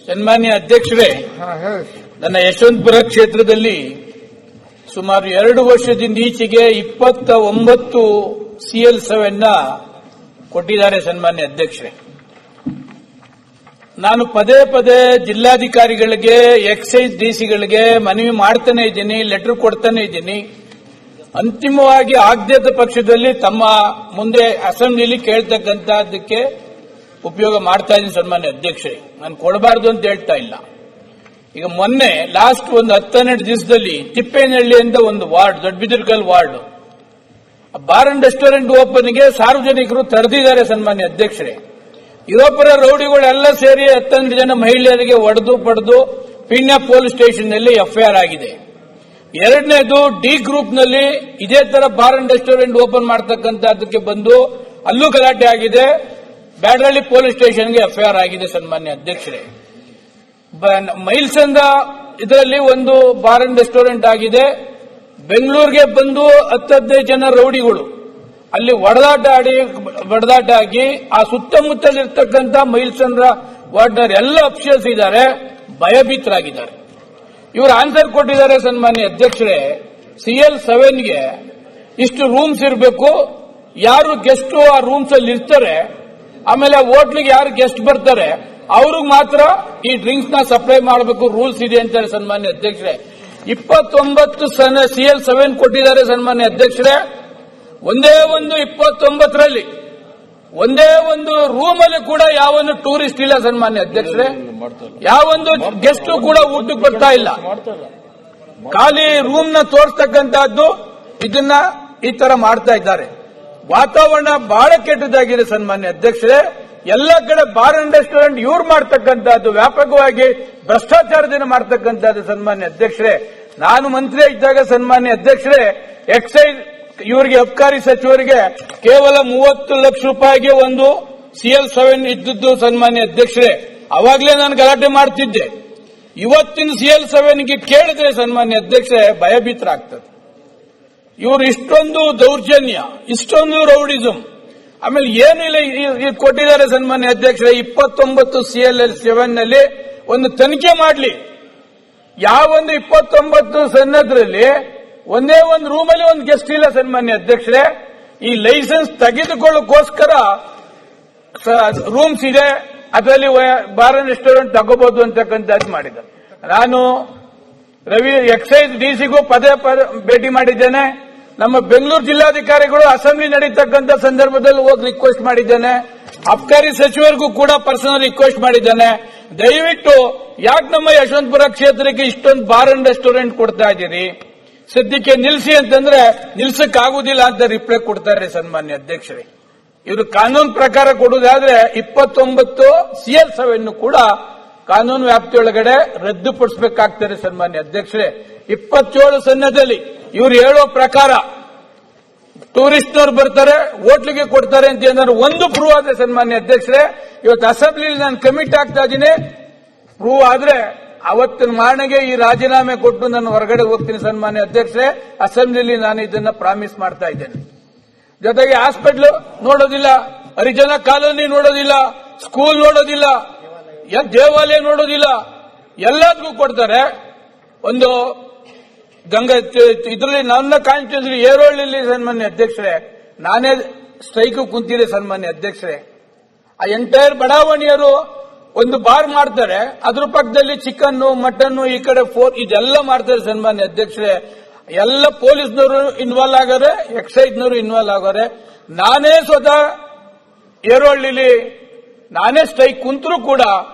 ಸನ್ಮಾನ್ಯ ಅಧ್ಯಕ್ಷರೇ, ನನ್ನ ಯಶವಂತಪುರ ಕ್ಷೇತ್ರದಲ್ಲಿ ಸುಮಾರು 2 ವರ್ಷದಿಂದ ಈಚೆಗೆ 29 CL7 ಕೊಟ್ಟಿದ್ದಾರೆ. ಸನ್ಮಾನ್ಯ ಅಧ್ಯಕ್ಷರೇ, ನಾನು ಪದೇ ಪದೇ ಜಿಲ್ಲಾಧಿಕಾರಿಗಳಿಗೆ, ಎಕ್ಸೈಸ್ ಡಿಸಿಗಳಿಗೆ ಮನವಿ ಮಾಡ್ತಾನೆ ಇದ್ದೀನಿ, ಲೆಟರ್ ಕೊಡ್ತಾನೆ ಇದ್ದೀನಿ. ಅಂತಿಮವಾಗಿ ಆಗದ ಪಕ್ಷದಲ್ಲಿ ತಮ್ಮ ಮುಂದೆ ಅಸೆಂಬ್ಲಿಲಿ ಕೇಳ್ತಕ್ಕಂಥದ್ದಕ್ಕೆ ಉಪಯೋಗ ಮಾಡ್ತಾ ಇದ್ದೀನಿ. ಸನ್ಮಾನ್ಯ ಅಧ್ಯಕ್ಷರೇ, ನಾನು ಕೊಡಬಾರದು ಅಂತ ಹೇಳ್ತಾ ಇಲ್ಲ. ಈಗ ಮೊನ್ನೆ ಲಾಸ್ಟ್ ಒಂದು 10-12 ದಿವಸದಲ್ಲಿ ತಿಪ್ಪೇನಹಳ್ಳಿ ಅಂತ ಒಂದು ward, Doddabidarkal ward, bar and restaurant ಓಪನ್ಗೆ ಸಾರ್ವಜನಿಕರು ತಡೆದಿದ್ದಾರೆ. ಸನ್ಮಾನ್ಯ ಅಧ್ಯಕ್ಷರೇ, ಯುರೋಪರ ರೌಡಿಗಳೆಲ್ಲ ಸೇರಿ 18 ಜನ ಮಹಿಳೆಯರಿಗೆ ಹೊಡೆದು ಪಡೆದು ಪೀಣ್ಯ ಪೊಲೀಸ್ ಸ್ಟೇಷನ್ ನಲ್ಲಿ FIR ಆಗಿದೆ. ಎರಡನೇದು ಡಿ ಗ್ರೂಪ್ನಲ್ಲಿ ಇದೇ ತರ ಬಾರ್ ಅಂಡ್ ರೆಸ್ಟೋರೆಂಟ್ ಓಪನ್ ಮಾಡತಕ್ಕಂಥದ್ದಕ್ಕೆ ಬಂದು ಅಲ್ಲೂ ಗಲಾಟೆ ಆಗಿದೆ. ಬ್ಯಾಡರಳ್ಳಿ ಪೊಲೀಸ್ ಸ್ಟೇಷನ್ಗೆ FIR ಆಗಿದೆ. ಸನ್ಮಾನ್ಯ ಅಧ್ಯಕ್ಷರೇ, ಮೈಲ್ಸಂದ್ರ ಇದರಲ್ಲಿ ಒಂದು ಬಾರ್ ಅಂಡ್ ರೆಸ್ಟೋರೆಂಟ್ ಆಗಿದೆ. ಬೆಂಗಳೂರಿಗೆ ಬಂದು 10-15 ಜನ ರೌಡಿಗಳು ಅಲ್ಲಿ ಹೊಡೆದಾಟ ಆಗಿ ಆ ಸುತ್ತಮುತ್ತಲಿರ್ತಕ್ಕಂಥ ಮೈಲ್ಸಂದ್ರ ವಾರ್ಡ್ನರ್ ಎಲ್ಲ ಅಫಿಷಿಯಲ್ಸ್ ಇದ್ದಾರೆ, ಭಯಭೀತರಾಗಿದ್ದಾರೆ. ಇವರು ಆನ್ಸರ್ ಕೊಟ್ಟಿದ್ದಾರೆ. ಸನ್ಮಾನ್ಯ ಅಧ್ಯಕ್ಷರೇ, CL7ಗೆ ಇಷ್ಟು ರೂಮ್ಸ್ ಇರಬೇಕು, ಯಾರು ಗೆಸ್ಟ್ ಆ ರೂಮ್ಸ್ ಅಲ್ಲಿ ಇರ್ತಾರೆ, ಆಮೇಲೆ ಹೋಟ್ಲಿಗೆ ಯಾರು ಗೆಸ್ಟ್ ಬರ್ತಾರೆ ಅವ್ರಿಗೆ ಮಾತ್ರ ಈ ಡ್ರಿಂಕ್ಸ್ ನ ಸಪ್ಲೈ ಮಾಡಬೇಕು, ರೂಲ್ಸ್ ಇದೆ ಅಂತಾರೆ. ಸನ್ಮಾನ್ಯ ಅಧ್ಯಕ್ಷರೇ, 29 CL7 ಕೊಟ್ಟಿದ್ದಾರೆ. ಸನ್ಮಾನ್ಯ ಅಧ್ಯಕ್ಷರೇ, ಒಂದೇ ಒಂದು 29ರಲ್ಲಿ ಒಂದೇ ಒಂದು ರೂಮ್ ಅಲ್ಲಿ ಕೂಡ ಯಾವೊಂದು ಟೂರಿಸ್ಟ್ ಇಲ್ಲ. ಸನ್ಮಾನ್ಯ ಅಧ್ಯಕ್ಷರೇ, ಯಾವೊಂದು ಗೆಸ್ಟ್ ಕೂಡ ಊಟಕ್ಕೆ ಬರ್ತಾ ಇಲ್ಲ. ಖಾಲಿ ರೂಮ್ ನ ತೋರಿಸ್ತಕ್ಕಂತಹದ್ದು ಇದನ್ನ ಈ ತರ ಮಾಡ್ತಾ ಇದ್ದಾರೆ. ವಾತಾವರಣ ಬಹಳ ಕೆಟ್ಟದಾಗಿದೆ. ಸನ್ಮಾನ್ಯ ಅಧ್ಯಕ್ಷರೇ, ಎಲ್ಲ ಕಡೆ ಬಾರ್ ಅಂಡ್ ರೆಸ್ಟೋರೆಂಟ್ ಇವ್ರು ಮಾಡ್ತಕ್ಕಂಥದ್ದು, ವ್ಯಾಪಕವಾಗಿ ಭ್ರಷ್ಟಾಚಾರದಿಂದ ಮಾಡ್ತಕ್ಕಂಥದ್ದು. ಸನ್ಮಾನ್ಯ ಅಧ್ಯಕ್ಷರೇ, ನಾನು ಮಂತ್ರಿ ಇದ್ದಾಗ ಸನ್ಮಾನ್ಯ ಅಧ್ಯಕ್ಷರೇ, ಎಕ್ಸೈಸ್ ಇವರಿಗೆ ಅಬಕಾರಿ ಸಚಿವರಿಗೆ ಕೇವಲ 30 ಲಕ್ಷ ರೂಪಾಯಿಗೆ ಒಂದು CL7 ಇದ್ದದ್ದು. ಸನ್ಮಾನ್ಯ ಅಧ್ಯಕ್ಷರೇ, ಅವಾಗಲೇ ನಾನು ಗಲಾಟೆ ಮಾಡ್ತಿದ್ದೆ. ಇವತ್ತಿನ CL7ಗೆ ಕೇಳಿದ್ರೆ ಸನ್ಮಾನ್ಯ ಅಧ್ಯಕ್ಷರೇ ಭಯಭೀತರಾಗ್ತದೆ. ಇವರು ಇಷ್ಟೊಂದು ದೌರ್ಜನ್ಯ, ಇಷ್ಟೊಂದು ರೌಡಿಸಂ, ಆಮೇಲೆ ಏನಿಲ್ಲ ಕೊಟ್ಟಿದ್ದಾರೆ. ಸನ್ಮಾನ್ಯ ಅಧ್ಯಕ್ಷರೇ, 29 CL7ನಲ್ಲಿ ಒಂದು ತನಿಖೆ ಮಾಡಲಿ. ಯಾವೊಂದು 29 ಸನ್ನದ್ರಲ್ಲಿ ಒಂದೇ ಒಂದು ರೂಮಲ್ಲಿ ಒಂದು ಗೆಸ್ಟ್ ಇಲ್ಲ. ಸನ್ಮಾನ್ಯ ಅಧ್ಯಕ್ಷರೇ, ಈ ಲೈಸೆನ್ಸ್ ತೆಗೆದುಕೊಳ್ಳೋಕೋಸ್ಕರ ರೂಮ್ಸ್ ಇದೆ, ಅದರಲ್ಲಿ ಬಾರ್ ಅಂಡ್ ರೆಸ್ಟೋರೆಂಟ್ ತಗೋಬಹುದು ಅಂತಕ್ಕಂಥದ್ದು ಮಾಡಿದ್ದಾರೆ. ನಾನು ಎಕ್ಸೈಸ್ ಡಿಸಿಗೂ ಪದೇ ಭೇಟಿ ಮಾಡಿದ್ದೇನೆ. ನಮ್ಮ ಬೆಂಗಳೂರು ಜಿಲ್ಲಾಧಿಕಾರಿಗಳು ಅಸೆಂಬ್ಲಿ ನಡೀತಕ್ಕಂಥ ಸಂದರ್ಭದಲ್ಲಿ ಹೋಗಿ ರಿಕ್ವೆಸ್ಟ್ ಮಾಡಿದ್ದೇನೆ. ಅಬಕಾರಿ ಸಚಿವರಿಗೂ ಕೂಡ ಪರ್ಸನಲ್ ರಿಕ್ವೆಸ್ಟ್ ಮಾಡಿದ್ದೇನೆ. ದಯವಿಟ್ಟು ಯಾಕೆ ನಮ್ಮ ಯಶವಂತಪುರ ಕ್ಷೇತ್ರಕ್ಕೆ ಇಷ್ಟೊಂದು ಬಾರ್ ಅಂಡ್ ರೆಸ್ಟೋರೆಂಟ್ ಕೊಡ್ತಾ ಇದ್ದೀರಿ, ಸದ್ಯಕ್ಕೆ ನಿಲ್ಲಿಸಿ ಅಂತಂದ್ರೆ ನಿಲ್ಸಕ್ಕಾಗುವುದಿಲ್ಲ ಅಂತ ರಿಪ್ಲೈ ಕೊಡ್ತಾರೆ. ಸನ್ಮಾನ್ಯ ಅಧ್ಯಕ್ಷರೇ, ಇವರು ಕಾನೂನು ಪ್ರಕಾರ ಕೊಡುವುದಾದ್ರೆ 29 CL7 ಕೂಡ ಕಾನೂನು ವ್ಯಾಪ್ತಿಯೊಳಗಡೆ ರದ್ದುಪಡಿಸಬೇಕಾಗ್ತದೆ. ಸನ್ಮಾನ್ಯ ಅಧ್ಯಕ್ಷರೇ, 27 ಸನ್ನದಲ್ಲಿ ಇವರು ಹೇಳೋ ಪ್ರಕಾರ ಟೂರಿಸ್ಟ್ನವ್ರು ಬರ್ತಾರೆ, ಹೋಟ್ಲಿಗೆ ಕೊಡ್ತಾರೆ ಅಂತ ಏನಾದ್ರು ಒಂದು ಪ್ರೂವ್ ಆದ್ರೆ ಸನ್ಮಾನ್ಯ ಅಧ್ಯಕ್ಷರೇ, ಇವತ್ತು ಅಸೆಂಬ್ಲಿಲಿ ನಾನು ಕಮಿಟ್ ಆಗ್ತಾ ಇದ್ದೀನಿ. ಪ್ರೂವ್ ಆದ್ರೆ ಅವತ್ತಿನ ಮಾರ್ನೆಗೆ ಈ ರಾಜೀನಾಮೆ ಕೊಟ್ಟು ನಾನು ಹೊರಗಡೆ ಹೋಗ್ತೀನಿ. ಸನ್ಮಾನ್ಯ ಅಧ್ಯಕ್ಷರೇ, ಅಸೆಂಬ್ಲಿಲಿ ನಾನು ಇದನ್ನ ಪ್ರಾಮಿಸ್ ಮಾಡ್ತಾ ಇದ್ದೇನೆ. ಜೊತೆಗೆ ಹಾಸ್ಪಿಟಲ್ ನೋಡೋದಿಲ್ಲ, ಹರಿಜನ ಕಾಲೋನಿ ನೋಡೋದಿಲ್ಲ, ಸ್ಕೂಲ್ ನೋಡೋದಿಲ್ಲ, ದೇವಾಲಯ ನೋಡೋದಿಲ್ಲ, ಎಲ್ಲದಕ್ಕೂ ಕೊಡ್ತಾರೆ. ಒಂದು ಗಂಗಾ ಇದರಲ್ಲಿ ನನ್ನ ಕಾನ್ಸ್ಟಿಟ್ಯೂನ್ಸಿ ಏರೋಳ್ಳಿ ಸನ್ಮಾನ್ಯ ಅಧ್ಯಕ್ಷರೇ, ನಾನೇ ಸ್ಟ್ರೈಕ್ ಕುಂತಿದೆ. ಸನ್ಮಾನ್ಯ ಅಧ್ಯಕ್ಷರೇ, ಆ ಎಂಟೈರ್ ಬಡಾವಣೆಯರು ಒಂದು ಬಾರ್ ಮಾಡ್ತಾರೆ, ಅದ್ರ ಪಕ್ಕದಲ್ಲಿ ಚಿಕನ್ ಮಟನ್ ಈ ಕಡೆ ಇದೆಲ್ಲ ಮಾಡ್ತಾರೆ. ಸನ್ಮಾನ್ಯ ಅಧ್ಯಕ್ಷರೇ, ಎಲ್ಲ ಪೊಲೀಸ್ನವರು ಇನ್ವಾಲ್ವ್ ಆಗಾರೆ, ಎಕ್ಸೈಸ್ನವರು ಇನ್ವಾಲ್ವ್ ಆಗಾರೆ. ನಾನೇ ಸ್ವತಃ ಏರೋಳ್ಳಿಲಿ ನಾನೇ ಸ್ಟ್ರೈಕ್ ಕುಂತರೂ ಕೂಡ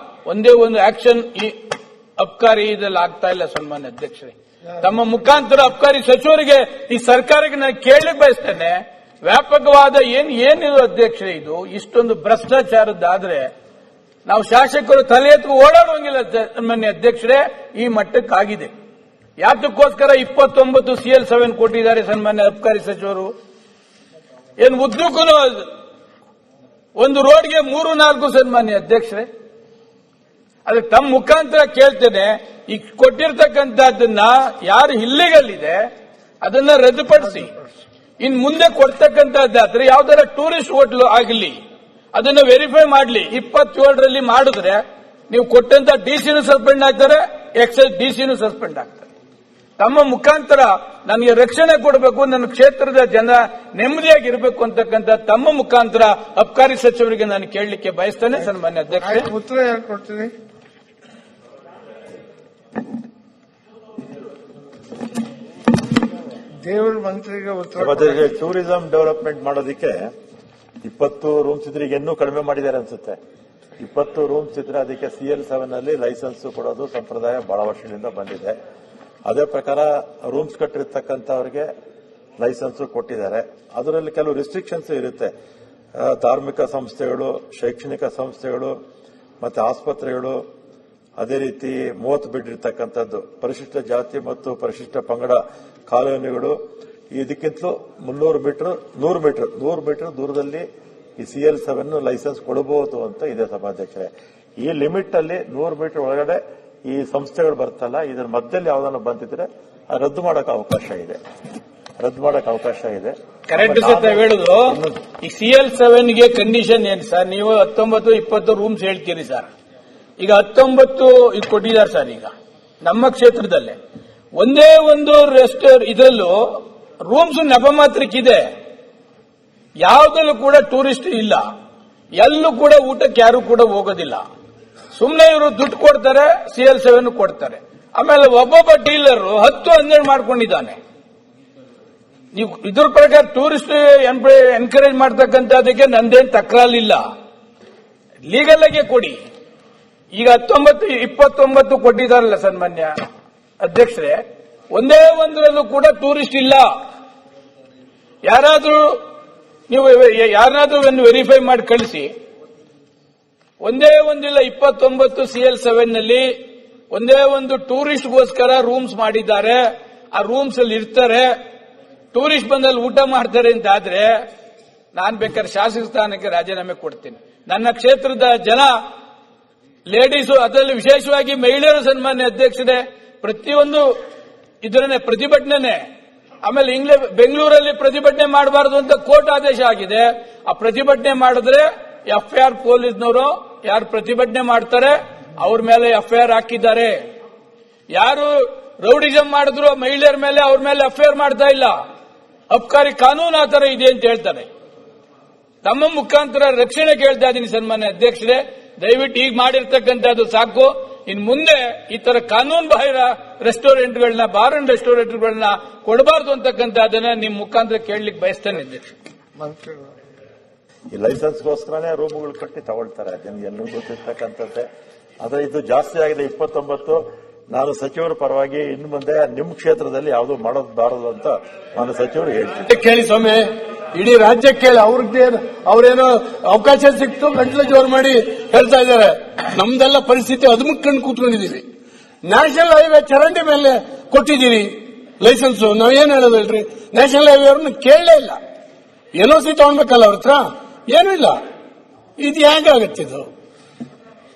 ಒಂದೇ ಒಂದು ಆಕ್ಷನ್ ಈ ಅಬಕಾರಿ ಇದೆಲ್ಲ ಆಗ್ತಾ ಇಲ್ಲ. ಸನ್ಮಾನ್ಯ ಅಧ್ಯಕ್ಷರೇ, ತಮ್ಮ ಮುಖಾಂತರ ಅಬಕಾರಿ ಸಚಿವರಿಗೆ ಈ ಸರ್ಕಾರಕ್ಕೆ ನಾನು ಕೇಳಲಿಕ್ಕೆ ಬಯಸ್ತೇನೆ, ವ್ಯಾಪಕವಾದ ಏನಿದು ಅಧ್ಯಕ್ಷರೇ, ಇದು ಇಷ್ಟೊಂದು ಭ್ರಷ್ಟಾಚಾರದ್ದಾದ್ರೆ ನಾವು ಶಾಸಕರು ತಲೆ ಎತ್ತು ಓಡಾಡುವಂಗಿಲ್ಲ. ಸನ್ಮಾನ್ಯ ಅಧ್ಯಕ್ಷರೇ, ಈ ಮಟ್ಟಕ್ಕಾಗಿದೆ. ಯಾತಕ್ಕೋಸ್ಕರ 29 CL7 ಕೊಟ್ಟಿದ್ದಾರೆ ಸನ್ಮಾನ್ಯ ಅಬಕಾರಿ ಸಚಿವರು? ಏನು ಉದ್ದಕ್ಕೂ ಒಂದು ರೋಡ್ಗೆ 3-4 ಸನ್ಮಾನ್ಯ ಅಧ್ಯಕ್ಷರೇ. ಅದಕ್ಕೆ ತಮ್ಮ ಮುಖಾಂತರ ಕೇಳ್ತೇನೆ, ಈ ಕೊಟ್ಟಿರ್ತಕ್ಕಂಥದ್ದನ್ನ ಯಾರು ಇಲ್ಲಿಗಲ್ ಇದೆ ಅದನ್ನ ರದ್ದುಪಡಿಸಿ. ಇನ್ ಮುಂದೆ ಕೊಡ್ತಕ್ಕಂಥದ್ದಾದ್ರೆ ಯಾವ್ದಾರ ಟೂರಿಸ್ಟ್ ಹೋಟ್ಲು ಆಗಲಿ ಅದನ್ನ ವೆರಿಫೈ ಮಾಡಲಿ. 27ರಲ್ಲಿ ಮಾಡಿದ್ರೆ ನೀವು ಕೊಟ್ಟಂತ ಡಿಸಿನೂ ಸಸ್ಪೆಂಡ್ ಆಗ್ತಾರೆ, ಎಕ್ಸೈಸ್ ಡಿಸಿನೂ ಸಸ್ಪೆಂಡ್ ಆಗ್ತಾರೆ. ತಮ್ಮ ಮುಖಾಂತರ ನನಗೆ ರಕ್ಷಣೆ ಕೊಡಬೇಕು, ನನ್ನ ಕ್ಷೇತ್ರದ ಜನ ನೆಮ್ಮದಿಯಾಗಿರಬೇಕು ಅಂತಕ್ಕಂಥ ತಮ್ಮ ಮುಖಾಂತರ ಅಬಕಾರಿ ಸಚಿವರಿಗೆ ನಾನು ಕೇಳಲಿಕ್ಕೆ ಬಯಸ್ತೇನೆ. ಸನ್ಮಾನ್ಯ ಅಧ್ಯಕ್ಷ, ಉತ್ತರ ಯಾರು ಕೊಡ್ತೀರಿ? ದೇವರ ಮಂತ್ರಿಗೆ ಉತ್ತರ. ಟೂರಿಸಂ ಡೆವಲಪ್ಮೆಂಟ್ ಮಾಡೋದಕ್ಕೆ 20 ರೂಮ್ಸ್ ಇದ್ರೆ ಈಗ ಇನ್ನೂ ಕಡಿಮೆ ಮಾಡಿದ್ದಾರೆ ಅನ್ಸುತ್ತೆ. 20 ರೂಮ್ಸ್ ಇದ್ರೆ ಅದಕ್ಕೆ CL7 ಅಲ್ಲಿ ಲೈಸೆನ್ಸ್ ಕೊಡೋದು ಸಂಪ್ರದಾಯ ಬಹಳ ವರ್ಷದಿಂದ ಬಂದಿದೆ. ಅದೇ ಪ್ರಕಾರ ರೂಮ್ಸ್ ಕಟ್ಟಿರ್ತಕ್ಕಂಥವ್ರಿಗೆ ಲೈಸೆನ್ಸ್ ಕೊಟ್ಟಿದ್ದಾರೆ. ಅದರಲ್ಲಿ ಕೆಲವು ರಿಸ್ಟ್ರಿಕ್ಷನ್ಸ್ ಇರುತ್ತೆ. ಧಾರ್ಮಿಕ ಸಂಸ್ಥೆಗಳು, ಶೈಕ್ಷಣಿಕ ಸಂಸ್ಥೆಗಳು ಮತ್ತೆ ಆಸ್ಪತ್ರೆಗಳು, ಅದೇ ರೀತಿ 30 ಬೆಡ್ ಇರತಕ್ಕಂಥದ್ದು, ಪರಿಶಿಷ್ಟ ಜಾತಿ ಮತ್ತು ಪರಿಶಿಷ್ಟ ಪಂಗಡ ಕಾಲೋನಿಗಳು, ಇದಕ್ಕಿಂತಲೂ 300 ಮೀಟರ್ 100 ಮೀಟರ್ ದೂರದಲ್ಲಿ ಈ CL7 ಲೈಸೆನ್ಸ್ ಕೊಡಬಹುದು ಅಂತ ಇದೆ ಸಭಾಧ್ಯಕ್ಷರೇ. ಈ ಲಿಮಿಟ್ ಅಲ್ಲಿ 100 ಮೀಟರ್ ಒಳಗಡೆ ಈ ಸಂಸ್ಥೆಗಳು ಬರ್ತಲ್ಲ, ಇದರ ಮಧ್ಯದಲ್ಲಿ ಯಾವ್ದಾದ್ರು ಬಂದಿದ್ರೆ ರದ್ದು ಮಾಡಕ್ಕೆ ಅವಕಾಶ ಇದೆ. ಕರೆಕ್ಟ್ ಸರ್ ಹೇಳುದು. ಈ CL7ಗೆ ಕಂಡೀಷನ್ ಏನು ಸರ್? ನೀವು 19-20 ರೂಮ್ಸ್ ಹೇಳ್ತೀರಿ ಸರ್. ಈಗ 19 ಇದು ಕೊಟ್ಟಿದ್ದಾರೆ ಸರ್. ಈಗ ನಮ್ಮ ಕ್ಷೇತ್ರದಲ್ಲೇ ಒಂದೇ ಒಂದು ಇದರಲ್ಲೂ ರೂಮ್ಸ್ ನಪಮಾತ್ರಕ್ಕಿದೆ. ಯಾವುದಲ್ಲೂ ಕೂಡ ಟೂರಿಸ್ಟ್ ಇಲ್ಲ, ಎಲ್ಲೂ ಕೂಡ ಊಟಕ್ಕೆ ಯಾರು ಕೂಡ ಹೋಗೋದಿಲ್ಲ. ಸುಮ್ಮನೆ ಇವರು ದುಡ್ಡು ಕೊಡ್ತಾರೆ, CL7 ಕೊಡ್ತಾರೆ. ಆಮೇಲೆ ಒಬ್ಬೊಬ್ಬ ಡೀಲರ್ 10-12 ಮಾಡ್ಕೊಂಡಿದ್ದಾನೆ. ನೀವು ಇದ್ರ ಪ್ರಕಾರ ಟೂರಿಸ್ಟ್ ಎನ್ಕರೇಜ್ ಮಾಡ್ತಕ್ಕಂಥದಕ್ಕೆ ನಂದೇನು ತಕರಾರಿಲ್ಲ, ಲೀಗಲ್ ಆಗಿ ಕೊಡಿ. ಈಗ 19-29 ಕೊಟ್ಟಿದ್ದಾರಲ್ಲ ಸನ್ಮಾನ್ಯ ಅಧ್ಯಕ್ಷರೇ, ಒಂದೇ ಒಂದರಲ್ಲೂ ಕೂಡ ಟೂರಿಸ್ಟ್ ಇಲ್ಲ. ಯಾರಾದ್ರೂ ವೆರಿಫೈ ಮಾಡಿ ಕಳಿಸಿ. ಒಂದೇ ಒಂದಿಲ್ಲ 29 CL7 ನಲ್ಲಿ ಒಂದೇ ಒಂದು ಟೂರಿಸ್ಟ್ಗೋಸ್ಕರ ರೂಮ್ಸ್ ಮಾಡಿದ್ದಾರೆ. ಆ ರೂಮ್ಸ್ ಅಲ್ಲಿ ಇರ್ತಾರೆ, ಟೂರಿಸ್ಟ್ ಬಂದಲ್ಲಿ ಊಟ ಮಾಡ್ತಾರೆ ಅಂತ ಆದ್ರೆ ನಾನ್ ಬೇಕಾದ್ರೆ ಶಾಸಕ ಸ್ಥಾನಕ್ಕೆ ರಾಜೀನಾಮೆ ಕೊಡ್ತೀನಿ. ನನ್ನ ಕ್ಷೇತ್ರದ ಜನ ಲೇಡೀಸು, ಅದರಲ್ಲಿ ವಿಶೇಷವಾಗಿ ಮಹಿಳೆಯರು ಸನ್ಮಾನ್ಯ ಅಧ್ಯಕ್ಷರೇ, ಪ್ರತಿಯೊಂದು ಇದರನ್ನೇ ಪ್ರತಿಭಟನೆ. ಆಮೇಲೆ ಬೆಂಗಳೂರಲ್ಲಿ ಪ್ರತಿಭಟನೆ ಮಾಡಬಾರದು ಅಂತ ಕೋರ್ಟ್ ಆದೇಶ ಆಗಿದೆ. ಆ ಪ್ರತಿಭಟನೆ ಮಾಡಿದ್ರೆ FIR ಪೊಲೀಸ್ನವರು ಯಾರು ಪ್ರತಿಭಟನೆ ಮಾಡ್ತಾರೆ ಅವ್ರ ಮೇಲೆ FIR ಹಾಕಿದ್ದಾರೆ. ಯಾರು ರೌಡಿಸಂ ಮಾಡಿದ್ರು ಮಹಿಳೆಯರ ಮೇಲೆ ಅವ್ರ ಮೇಲೆ FIR ಮಾಡ್ತಾ ಇಲ್ಲ. ಅಬಕಾರಿ ಕಾನೂನು ಆ ತರ ಇದೆ ಅಂತ ಹೇಳ್ತಾರೆ. ತಮ್ಮ ಮುಖಾಂತರ ರಕ್ಷಣೆ ಕೇಳ್ತಾ ಇದ್ದೀನಿ ಸನ್ಮಾನ್ಯ ಅಧ್ಯಕ್ಷರೇ. ದಯವಿಟ್ಟು ಈಗ ಮಾಡಿರ್ತಕ್ಕಂಥದ್ದು ಸಾಕು. ಇನ್ನು ಮುಂದೆ ಈ ತರ ಕಾನೂನು ಬಾಹಿರ ರೆಸ್ಟೋರೆಂಟ್ಗಳನ್ನ, ಬಾರ್ ಅಂಡ್ ರೆಸ್ಟೋರೆಂಟ್ಗಳನ್ನ ಕೊಡಬಾರ್ದು ಅಂತಕ್ಕಂಥದ್ದನ್ನ ನಿಮ್ಮ ಮುಖಾಂತರ ಕೇಳಲಿಕ್ಕೆ ಬಯಸ್ತೇನೆ ಅಧ್ಯಕ್ಷ. ಈ ಲೈಸೆನ್ಸ್ಗೋಸ್ಕರನೇ ರೂಮ್ಗಳು ಕಟ್ಟಿ ತಗೊಳ್ತಾರೆ, ಎಲ್ಲರಿಗೂ ಗೊತ್ತಿರ್ತಕ್ಕಂಥದ್ದೇ. ಆದ್ರೆ ಇದು ಜಾಸ್ತಿ ಆಗಿದೆ 29. ನಾನು ಸಚಿವರ ಪರವಾಗಿ ಇನ್ನು ಮುಂದೆ ನಿಮ್ಮ ಕ್ಷೇತ್ರದಲ್ಲಿ ಯಾವುದು ಮಾಡೋದಾರದು ಅಂತ ನಾನು ಸಚಿವರು ಹೇಳ್ತೀನಿ. ಕೇಳಿ ಸ್ವಾಮಿ, ಇಡೀ ರಾಜ್ಯಕ್ಕೆ ಕೇಳಿ. ಅವ್ರೇನೋ ಅವಕಾಶ ಸಿಕ್ತು ಗಂಟ್ಲು ಜೋರು ಮಾಡಿ ಹೇಳ್ತಾ ಇದ್ದಾರೆ. ನಮ್ದೆಲ್ಲ ಪರಿಸ್ಥಿತಿ ಅದುಮುಕ್ಕೊಂಡು ಕೂತ್ಕೊಂಡಿದೀವಿ. ನ್ಯಾಷನಲ್ ಹೈವೇ ಚರಂಡಿ ಮೇಲೆ ಕೊಟ್ಟಿದ್ದೀರಿ ಲೈಸೆನ್ಸ್. ನಾವೇನ್ ಹೇಳೋದಲ್ರಿ, ನ್ಯಾಷನಲ್ ಹೈವೇ ಅವ್ರನ್ನ ಕೇಳಲೇ ಇಲ್ಲ. NOC ತಗೊಳ್ಬೇಕಲ್ಲ ಅವ್ರ ಹತ್ರ, ಏನೂ ಇಲ್ಲ. ಇದು ಹೇಗಾಗತ್ತಿದು?